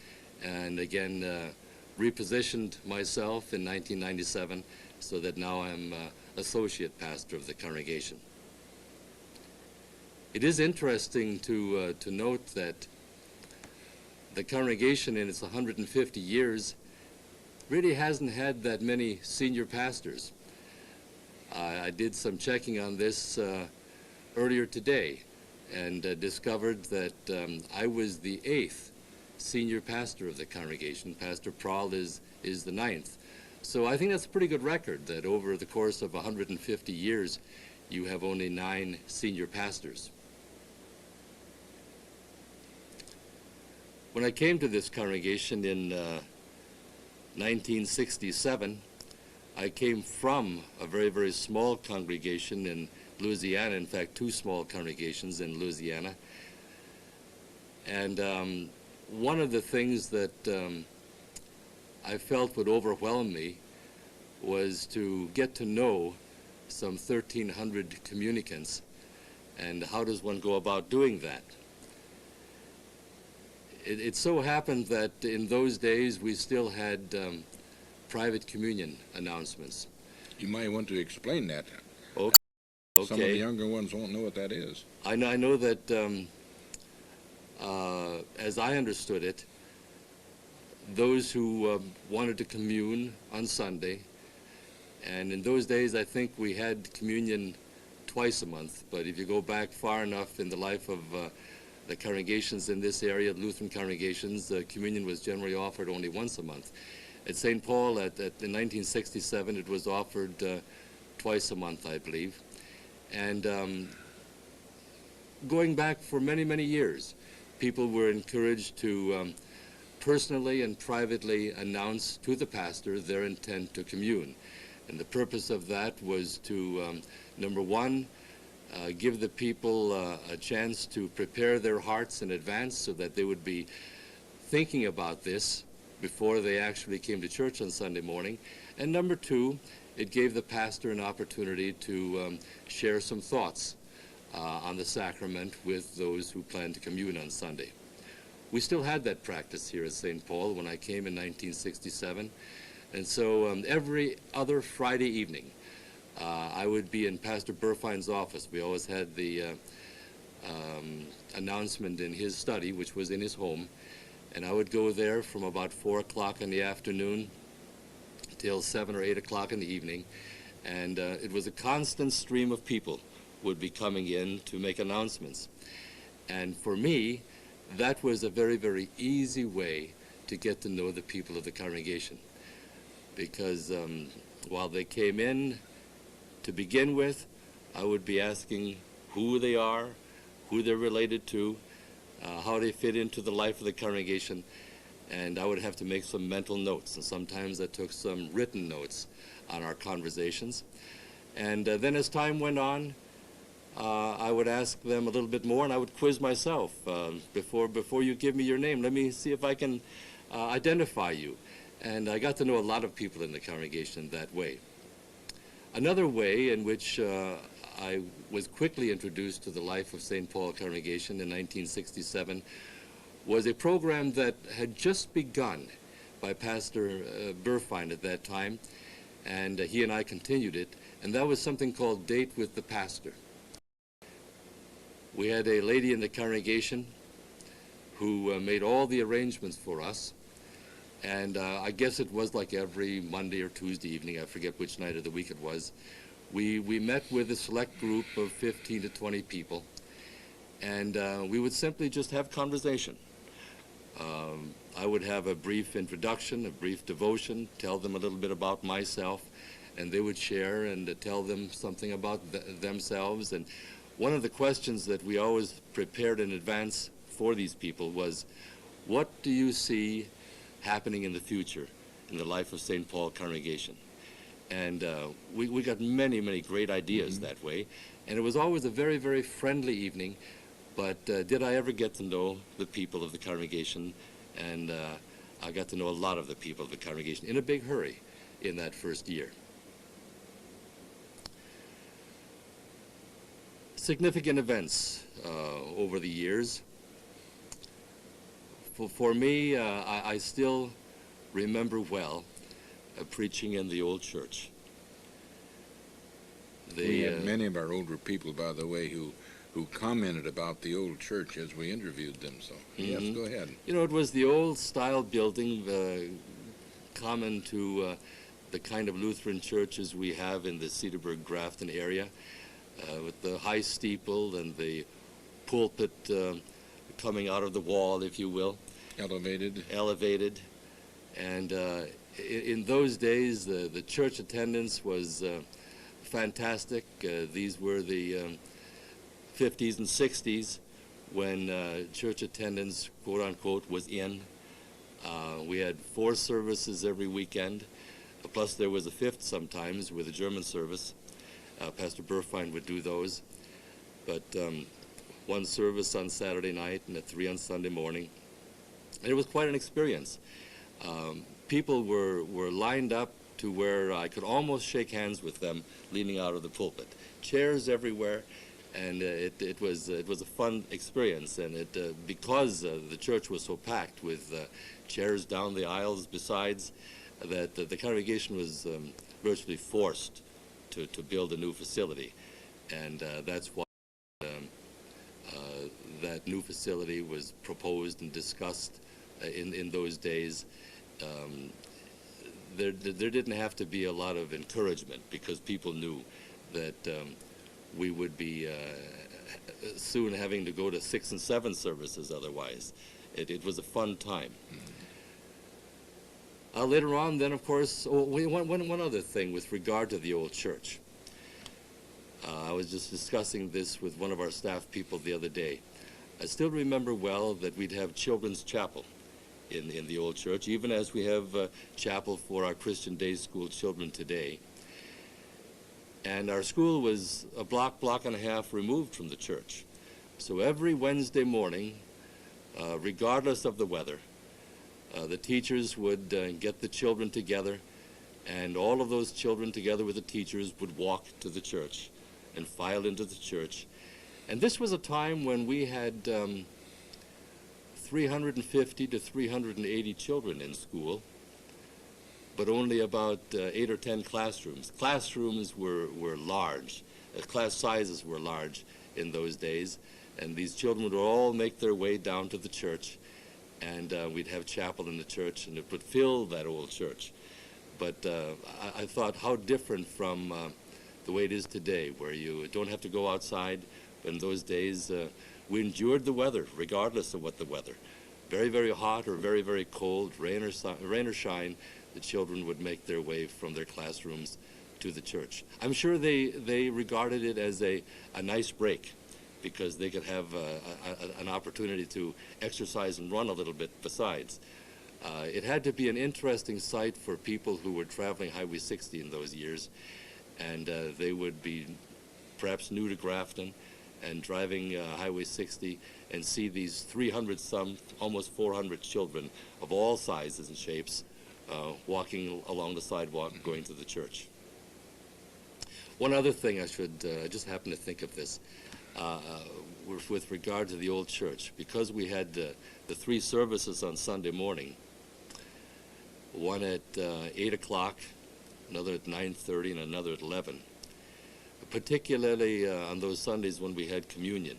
[SPEAKER 3] and again repositioned myself in 1997 so that now I'm associate pastor of the congregation. It is interesting to note that the congregation in its 150 years really hasn't had that many senior pastors. I did some checking on this earlier today and discovered that I was the 8th senior pastor of the congregation. Pastor Prahl is the 9th. So I think that's a pretty good record that over the course of 150 years you have only 9 senior pastors. When I came to this congregation in 1967, I came from a very, very small congregation in Louisiana, in fact 2 small congregations in Louisiana. And one of the things that I felt would overwhelm me was to get to know some 1,300 communicants, and how does one go about doing that? It so happened that in those days we still had private communion announcements.
[SPEAKER 2] You might want to explain that.
[SPEAKER 3] Okay.
[SPEAKER 2] Some of the younger ones won't know what that is.
[SPEAKER 3] I know that as I understood it, those who wanted to commune on Sunday, and in those days I think we had communion twice a month, but if you go back far enough in the life of the congregations in this area, Lutheran congregations, communion was generally offered only once a month. At St. Paul, in 1967, it was offered twice a month, I believe. And going back for many, many years, people were encouraged to personally and privately announce to the pastor their intent to commune. And the purpose of that was to, number one, give the people a chance to prepare their hearts in advance so that they would be thinking about this before they actually came to church on Sunday morning. And number two, it gave the pastor an opportunity to share some thoughts on the sacrament with those who planned to commune on Sunday. We still had that practice here at St. Paul when I came in 1967. And so every other Friday evening, I would be in Pastor Burfine's office. We always had the announcement in his study, which was in his home, and I would go there from about 4 o'clock in the afternoon till 7 or 8 o'clock in the evening, and it was a constant stream of people would be coming in to make announcements. And for me, that was a very, very easy way to get to know the people of the congregation, because while they came in, to begin with, I would be asking who they are, who they're related to, how they fit into the life of the congregation, and I would have to make some mental notes, and sometimes I took some written notes on our conversations. And then as time went on, I would ask them a little bit more, and I would quiz myself. Before you give me your name, let me see if I can identify you. And I got to know a lot of people in the congregation that way. Another way in which I was quickly introduced to the life of St. Paul congregation in 1967 was a program that had just begun by Pastor Burfine at that time, and he and I continued it, and that was something called Date with the Pastor. We had a lady in the congregation who made all the arrangements for us, and I guess it was like every Monday or Tuesday evening, I forget which night of the week it was, we met with a select group of 15 to 20 people, and we would simply just have conversation. I would have a brief introduction, a brief devotion, tell them a little bit about myself, and they would share and tell them something about themselves. And one of the questions that we always prepared in advance for these people was, what do you see happening in the future in the life of St. Paul congregation? And we got many, many great ideas that way. And it was always a very, very friendly evening. But did I ever get to know the people of the congregation? And I got to know a lot of the people of the congregation in a big hurry in that first year. Significant events over the years. For me, I still remember well preaching in the old church.
[SPEAKER 2] We had many of our older people, by the way, who commented about the old church as we interviewed them. So, yes, go ahead.
[SPEAKER 3] You know, it was the old style building, common to the kind of Lutheran churches we have in the Cedarburg, Grafton area, with the high steeple and the pulpit coming out of the wall, if you will. Elevated. And in those days, the church attendance was fantastic. These were the 50s and 60s when church attendance, quote unquote, was in. We had 4 services every weekend, plus there was a 5th sometimes with a German service. Pastor Burfine would do those. But 1 service on Saturday night and 3 on Sunday morning. And it was quite an experience. People were lined up to where I could almost shake hands with them leaning out of the pulpit. Chairs everywhere. And it was a fun experience, and because the church was so packed with chairs down the aisles besides, that the congregation was virtually forced to build a new facility, and that's why that new facility was proposed and discussed in those days. There didn't have to be a lot of encouragement because people knew that we would be soon having to go to 6 and 7 services otherwise. It was a fun time. Later on, then, of course, one other thing with regard to the old church. I was just discussing this with one of our staff people the other day. I still remember well that we'd have children's chapel in the old church, even as we have chapel for our Christian day school children today. And our school was a block and a half removed from the church. So every Wednesday morning, regardless of the weather, the teachers would get the children together, and all of those children together with the teachers would walk to the church and file into the church. And this was a time when we had 350 to 380 children in school, but only about 8 or 10 classrooms. Classrooms were large. Class sizes were large in those days, and these children would all make their way down to the church, and we'd have chapel in the church, and it would fill that old church. But I thought how different from the way it is today, where you don't have to go outside. But in those days, we endured the weather, regardless of what the weather. Very, very hot or very, very cold, rain or shine, the children would make their way from their classrooms to the church. I'm sure they regarded it as a nice break, because they could have an opportunity to exercise and run a little bit besides. It had to be an interesting sight for people who were traveling Highway 60 in those years, and they would be perhaps new to Grafton and driving Highway 60 and see these 300-some, almost 400 children of all sizes and shapes walking along the sidewalk going to the church. One other thing I just happened to think of this, with regard to the old church, because we had the 3 services on Sunday morning, one at 8 o'clock, another at 9:30, and another at 11. Particularly on those Sundays when we had communion,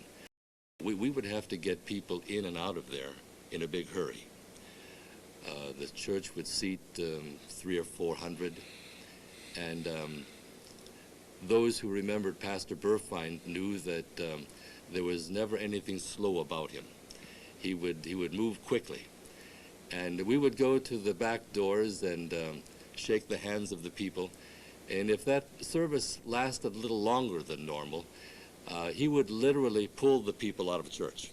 [SPEAKER 3] we would have to get people in and out of there in a big hurry. The church would seat 300 or 400, and those who remembered Pastor Burfine knew that there was never anything slow about him. He would move quickly, And we would go to the back doors and shake the hands of the people. And if that service lasted a little longer than normal, he would literally pull the people out of church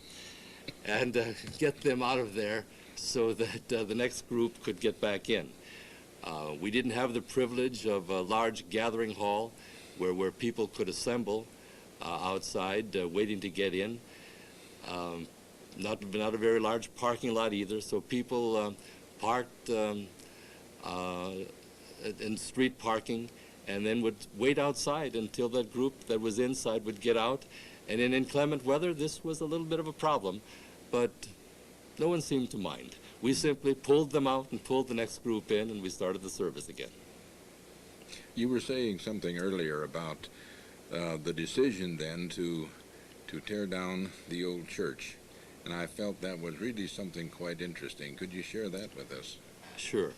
[SPEAKER 3] and get them out of there so that the next group could get back in. We didn't have the privilege of a large gathering hall where people could assemble outside waiting to get in. Not a very large parking lot either, so people parked in street parking and then would wait outside until that group that was inside would get out. And in inclement weather, this was a little bit of a problem, but no one seemed to mind. We simply pulled them out and pulled the next group in, and we started the service again.
[SPEAKER 2] You were saying something earlier about the decision then to tear down the old church, and I felt that was really something quite interesting. Could you share that with us?
[SPEAKER 3] Sure.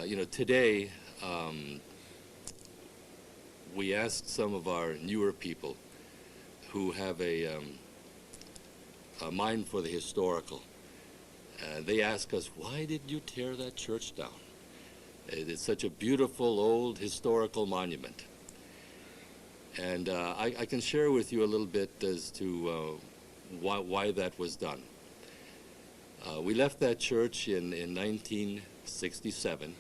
[SPEAKER 3] You know, today we asked some of our newer people who have a mind for the historical. They ask us, why did you tear that church down? It's such a beautiful old historical monument. And I can share with you a little bit as to why that was done. We left that church in 1967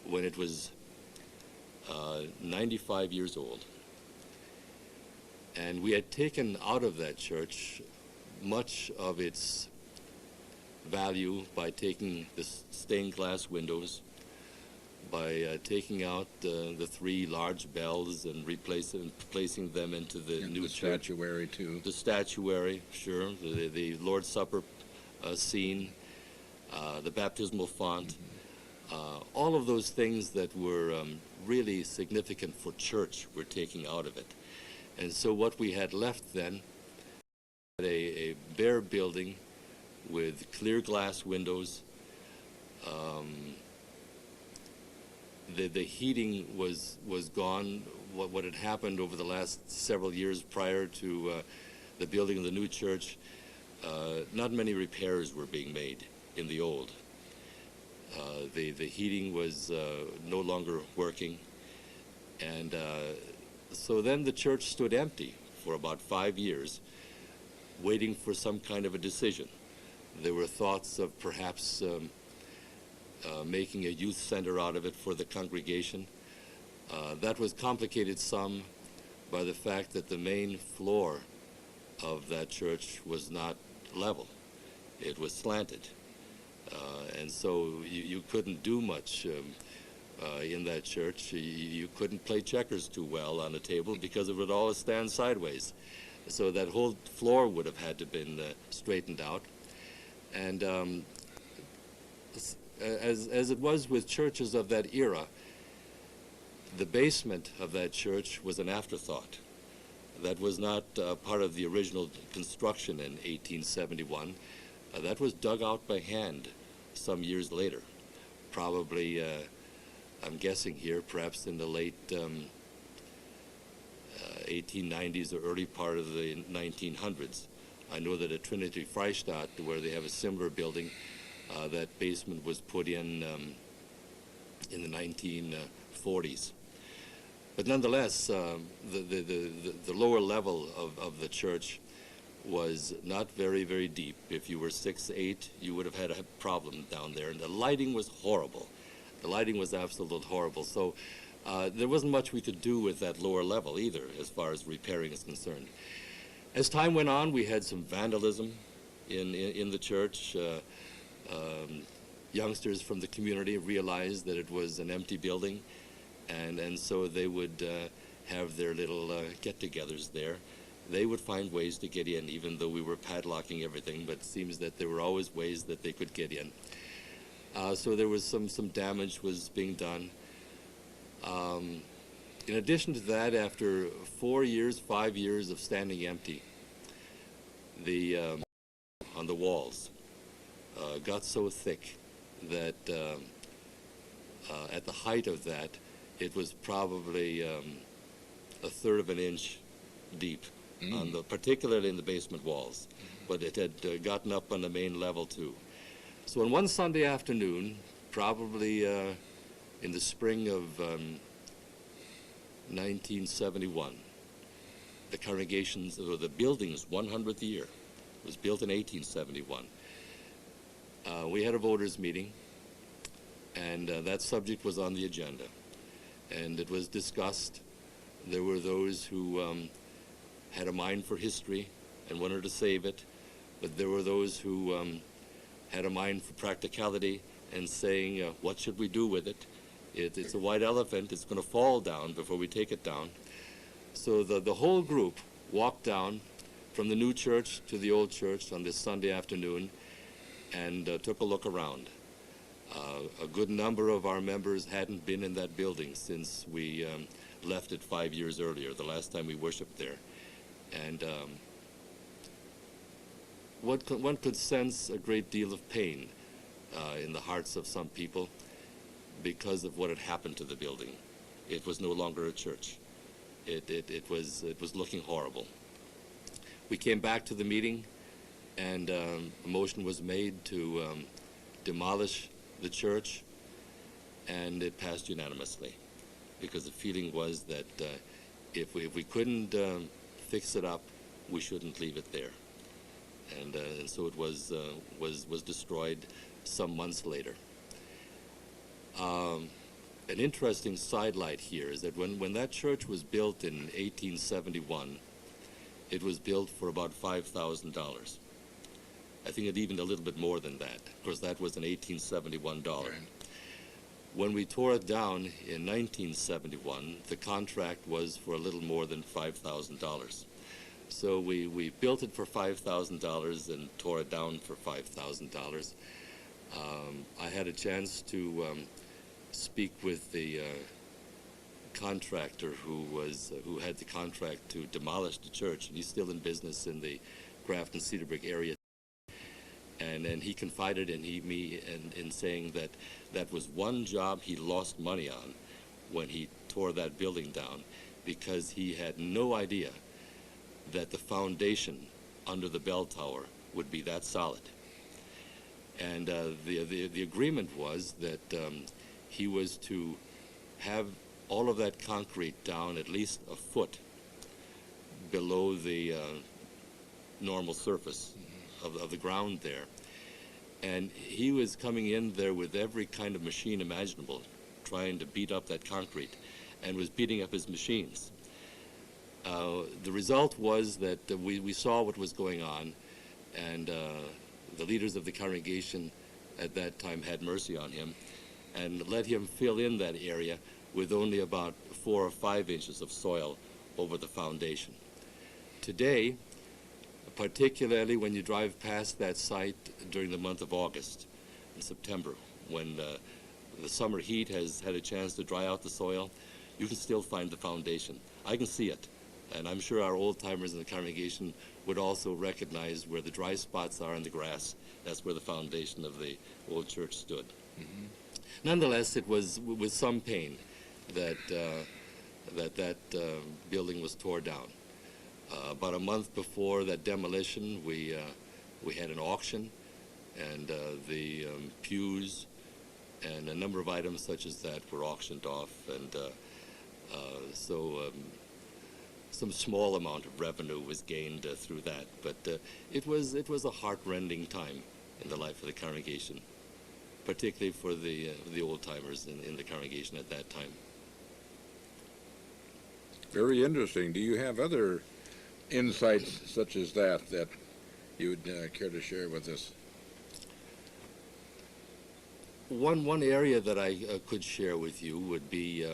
[SPEAKER 3] when it was 95 years old. And we had taken out of that church much of its value by taking the stained glass windows, by taking out the three large bells and replacing them into the new church.
[SPEAKER 2] The statuary, too.
[SPEAKER 3] The statuary, sure. The Lord's Supper scene, the baptismal font, all of those things that were really significant for church were taking out of it. And so what we had left then, a bare building with clear glass windows. The heating was gone. What had happened over the last several years prior to the building of the new church, not many repairs were being made in the old. The heating was no longer working, and so then the church stood empty for about 5 years, waiting for some kind of a decision. There were thoughts of perhaps making a youth center out of it for the congregation. That was complicated some by the fact that the main floor of that church was not level. It was slanted. And so you couldn't do much in that church. You couldn't play checkers too well on a table because it would always stand sideways. So that whole floor would have had to have been straightened out. And as it was with churches of that era, the basement of that church was an afterthought. That was not part of the original construction in 1871. That was dug out by hand some years later, probably, I'm guessing here, perhaps in the late 1890s or early part of the 1900s. I know that at Trinity Freistadt, where they have a similar building, that basement was put in the 1940s. But nonetheless, the lower level of the church was not very, very deep. If you were 6'8", you would have had a problem down there. And the lighting was horrible. The lighting was absolutely horrible. So there wasn't much we could do with that lower level either, as far as repairing is concerned. As time went on, we had some vandalism in the church. Youngsters from the community realized that it was an empty building, and so they would have their little get-togethers there. They would find ways to get in, even though we were padlocking everything, but it seems that there were always ways that they could get in. So there was some damage was being done. In addition to that, after 5 years of standing empty, the on the walls got so thick that at the height of that, it was probably 1/3 of an inch deep, particularly in the basement walls. But it had gotten up on the main level too. So on one Sunday afternoon, probably in the spring of 1971, the congregation's, or the building's 100th year, was built in 1871. We had a voters meeting, and that subject was on the agenda, and it was discussed. There were those who had a mind for history and wanted to save it, but there were those who had a mind for practicality and saying, what should we do with it? It's a white elephant, it's going to fall down before we take it down. So the whole group walked down from the new church to the old church on this Sunday afternoon and took a look around. A good number of our members hadn't been in that building since we left it 5 years earlier, the last time we worshiped there. And one could sense a great deal of pain in the hearts of some people because of what had happened to the building. It was no longer a church. It was looking horrible. We came back to the meeting, and a motion was made to demolish the church, and it passed unanimously, because the feeling was that if we couldn't fix it up, we shouldn't leave it there. And so it was destroyed some months later. An interesting sidelight here is that when that church was built in 1871, it was built for about $5,000. I think it even a little bit more than that. Of course, that was an 1871 dollar. When we tore it down in 1971, the contract was for a little more than $5,000. So we built it for $5,000 and tore it down for $5,000. I had a chance to speak with the contractor who had the contract to demolish the church, and he's still in business in the Grafton Cedarburg area. And he confided in me in saying that that was one job he lost money on when he tore that building down, because he had no idea that the foundation under the bell tower would be that solid. And the agreement was that he was to have all of that concrete down at least a foot below the normal surface of the ground there. And he was coming in there with every kind of machine imaginable, trying to beat up that concrete, and was beating up his machines. The result was that we saw what was going on, and the leaders of the congregation at that time had mercy on him and let him fill in that area with only about 4 or 5 inches of soil over the foundation. Today, particularly when you drive past that site during the month of August and September, when the summer heat has had a chance to dry out the soil, you can still find the foundation. I can see it, and I'm sure our old-timers in the congregation would also recognize where the dry spots are in the grass. That's where the foundation of the old church stood. Mm-hmm. Nonetheless, it was with some pain that that building was tore down. About a month before that demolition, we had an auction, and the pews and a number of items such as that were auctioned off, and so some small amount of revenue was gained through that. But it was a heart-rending time in the life of the congregation, particularly for the old-timers in the congregation at that time.
[SPEAKER 2] Very interesting. Do you have other insights such as that you would care to share with us?
[SPEAKER 3] One area that I could share with you would be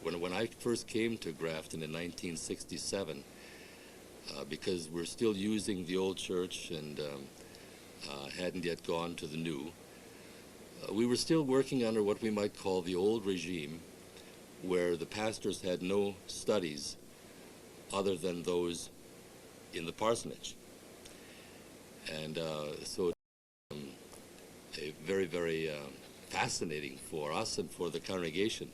[SPEAKER 3] when I first came to Grafton in 1967, because we're still using the old church and hadn't yet gone to the new. We were still working under what we might call the old regime, where the pastors had no studies other than those in the parsonage. And so very, very fascinating for us and for the congregation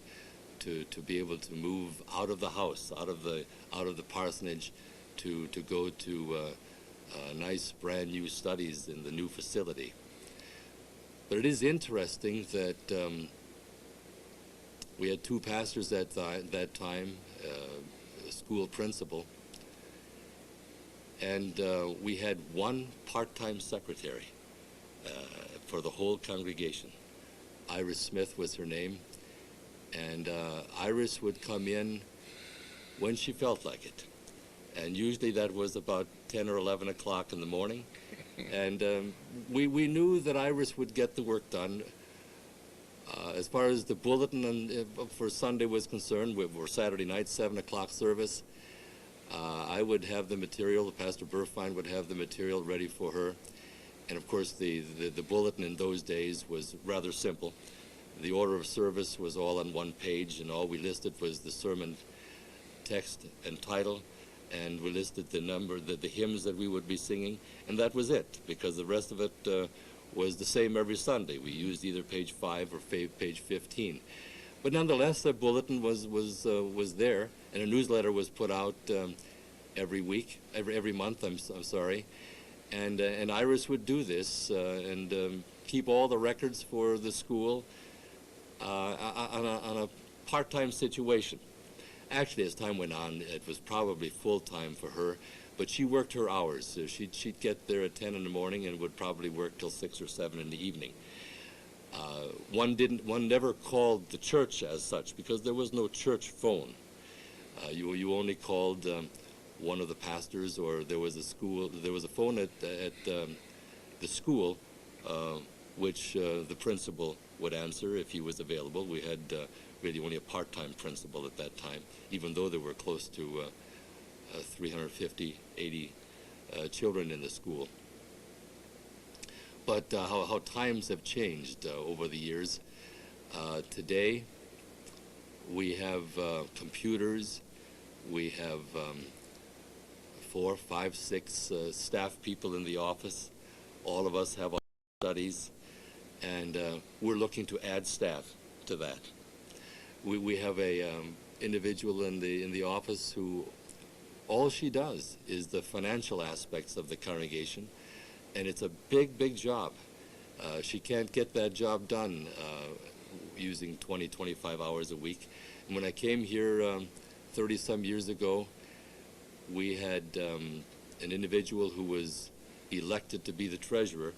[SPEAKER 3] to be able to move out of the house, out of the parsonage, to go to nice brand new studies in the new facility. But it is interesting that we had two pastors at that time, a school principal, and we had one part-time secretary for the whole congregation. Iris Smith was her name, and Iris would come in when she felt like it. And usually that was about 10 or 11 o'clock in the morning. And we knew that Iris would get the work done. As far as the bulletin for Sunday was concerned, for Saturday night, 7 o'clock service, I would have the material, Pastor Burfine would have the material ready for her. And of course, the bulletin in those days was rather simple. The order of service was all on one page, and all we listed was the sermon text and title, and we listed the number, the hymns that we would be singing, and that was it, because the rest of it was the same every Sunday. We used either page 5 or page 15. But nonetheless, the bulletin was there, and a newsletter was put out every week, every month, I'm sorry. And Iris would do this and keep all the records for the school on a part-time situation. Actually, as time went on, it was probably full-time for her, but she worked her hours. So she'd get there at 10 in the morning and would probably work till 6 or 7 in the evening. One never called the church as such because there was no church phone. You only called one of the pastors, or there was a phone at the school, which the principal would answer if he was available. We had really only a part-time principal at that time, even though there were close to 350, 80 children in the school. But how times have changed over the years. Today, we have computers, we have 4, 5, 6 staff people in the office. All of us have our studies, and we're looking to add staff to that. We have a individual in the office who all she does is the financial aspects of the congregation, and it's a big job. She can't get that job done using 20, 25 hours a week. And when I came here 30-some years ago, we had an individual who was elected to be the treasurer.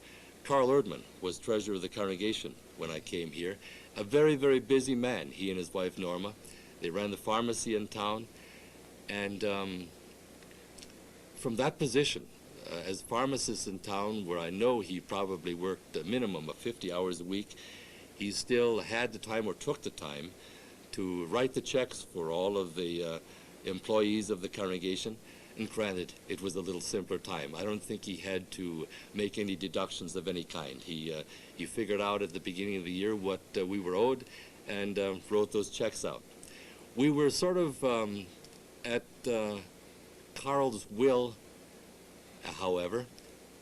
[SPEAKER 3] Carl Erdman was treasurer of the congregation when I came here. A very busy man, he and his wife Norma. They ran the pharmacy in town, and from that position, as pharmacist in town, where I know he probably worked a minimum of 50 hours a week, he still had the time, or took the time, to write the checks for all of the employees of the congregation. And granted, it was a little simpler time. I don't think he had to make any deductions of any kind. He figured out at the beginning of the year what we were owed and wrote those checks out. We were sort of at Carl's will, however,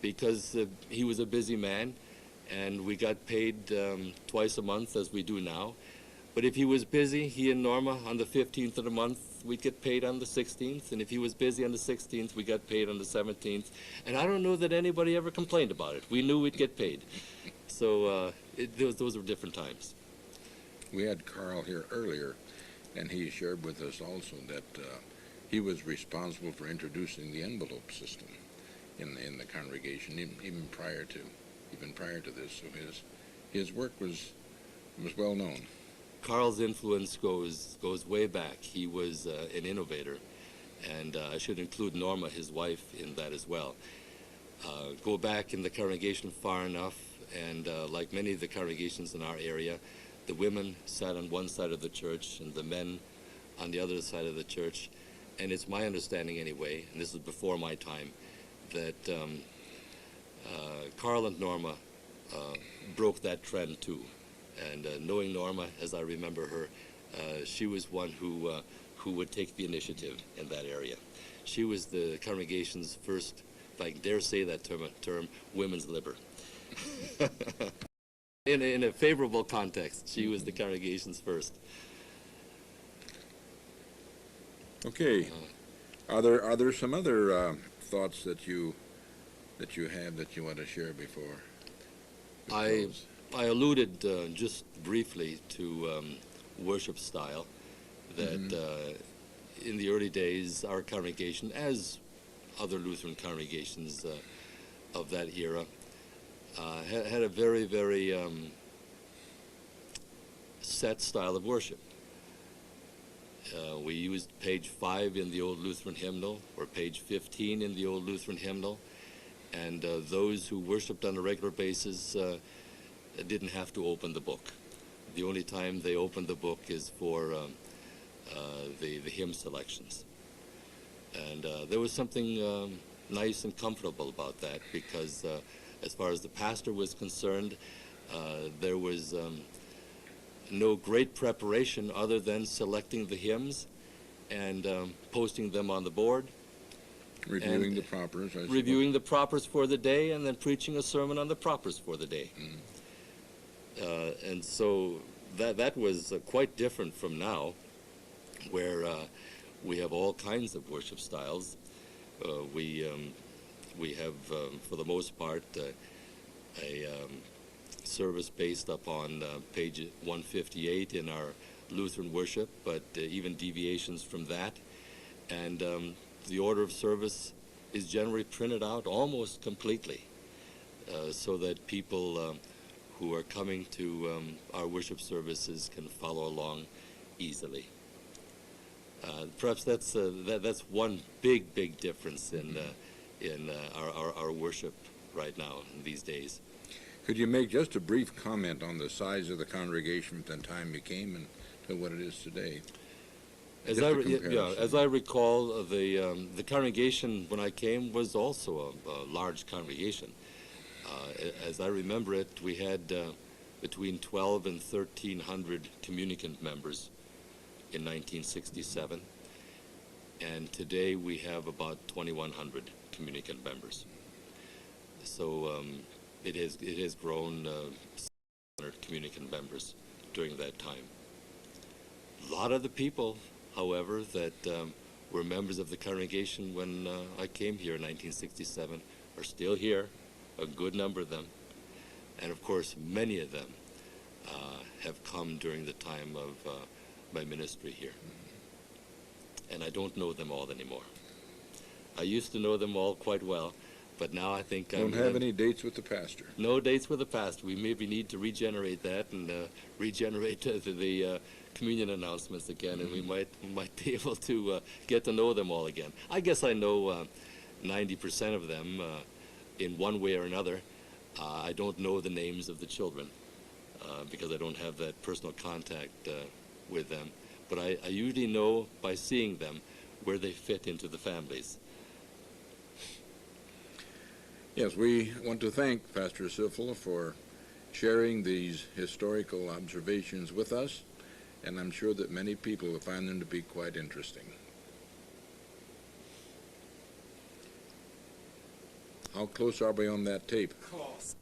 [SPEAKER 3] because he was a busy man, and we got paid twice a month as we do now. But if he was busy, he and Norma, on the 15th of the month, we'd get paid on the 16th, and if he was busy on the 16th, we got paid on the 17th. And I don't know that anybody ever complained about it. We knew we'd get paid. So those were different times.
[SPEAKER 2] We had Carl here earlier, and he shared with us also that he was responsible for introducing the envelope system in the congregation, even prior to this. So his work was well known.
[SPEAKER 3] Carl's influence goes way back. He was an innovator, and I should include Norma, his wife, in that as well. Go back in the congregation far enough, and like many of the congregations in our area, the women sat on one side of the church and the men on the other side of the church. And it's my understanding anyway, and this is before my time, that Carl and Norma broke that trend too. And knowing Norma, as I remember her, she was one who would take the initiative in that area. She was the congregation's first, if I dare say that term, women's liber. in a favorable context, she was the congregation's first.
[SPEAKER 2] Okay. Are there some other thoughts that you have that you want to share before?
[SPEAKER 3] I alluded just briefly to worship style, that in the early days, our congregation, as other Lutheran congregations of that era, had a very, very set style of worship. We used page 5 in the old Lutheran hymnal, or page 15 in the old Lutheran hymnal, and those who worshiped on a regular basis didn't have to open the book. The only time they opened the book is for the hymn selections. And there was something nice and comfortable about that, because as far as the pastor was concerned, there was no great preparation other than selecting the hymns and posting them on the board.
[SPEAKER 2] Reviewing the propers, I suppose.
[SPEAKER 3] Reviewing the propers for the day, and then preaching a sermon on the propers for the day. And so that was quite different from now, where we have all kinds of worship styles. We have, for the most part, a service based upon page 158 in our Lutheran worship, but even deviations from that. And the order of service is generally printed out almost completely, so that people who are coming to our worship services can follow along easily. Perhaps that's one big difference in our worship right now these days.
[SPEAKER 2] Could you make just a brief comment on the size of the congregation from the time you came and to what it is today?
[SPEAKER 3] As I recall, the congregation when I came was also a large congregation. As I remember it, we had between 12 and 1,300 communicant members in 1967, and today we have about 2,100 communicant members. So it has grown 600 communicant members during that time. A lot of the people, however, that were members of the congregation when I came here in 1967 are still here, a good number of them, and of course many of them have come during the time of my ministry here. And I don't know them all anymore. I used to know them all quite well, but now I think
[SPEAKER 2] Don't have any dates with the pastor.
[SPEAKER 3] No dates with the pastor. We maybe need to regenerate that and regenerate the communion announcements again, and we might be able to get to know them all again. I guess I know 90% of them in one way or another. I don't know the names of the children because I don't have that personal contact with them. But I usually know by seeing them where they fit into the families.
[SPEAKER 2] Yes, we want to thank Pastor Siffel for sharing these historical observations with us, and I'm sure that many people will find them to be quite interesting. How close are we on that tape?
[SPEAKER 16] Close.